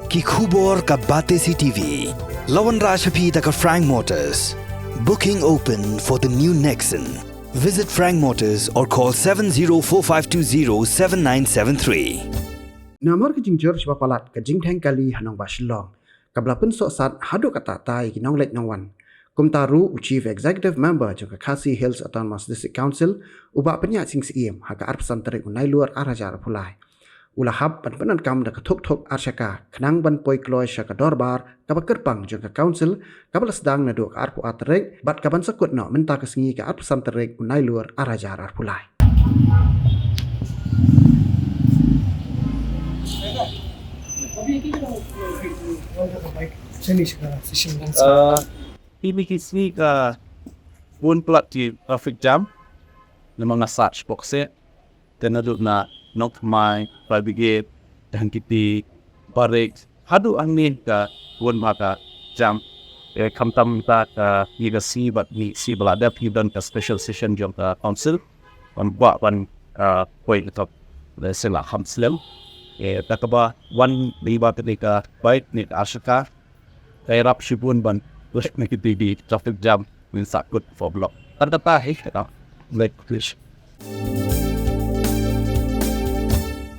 ki khubor ka bate CTV. Lawan Rashapi taka Frank Motors. Booking open for the new Nexon. Visit Frank Motors or call 7045207973. Namar ke jing George Palat ke jing Dheng kali hanong basilong. Kabla pun sok sat haduk kata tai ki nong Leit nong wan. Kum taru Chief Executive Member jong ke Khadc Hills Autonomous District Council ubak penyak sing siem haka arpesan terik unai luar arajar pulai. Ulahab ban penan kam da Thuk arsyaka kenang ban poi kloy syaka Dorbar kaba kerpang jong ke council kabla sedang nadu ke arpu aterik bat kaban sekut no menta kesengi ke arpesan terik unai luar arajar pulai. Ini kisah ke pun pelat di traffic jam, memang ngasat boxnya, dan ada nak mai brigade dan kita barik hadu angin ke pun maka jam, kamtam tak hingga si belada dan ke special session jam ke council, buat point itu selah hamslam, tak apa lima ketika baik ni asyaka, kairap sipun ban. Terus kita di traffic jam, minta good for block. Tanda tahi, Leit, please.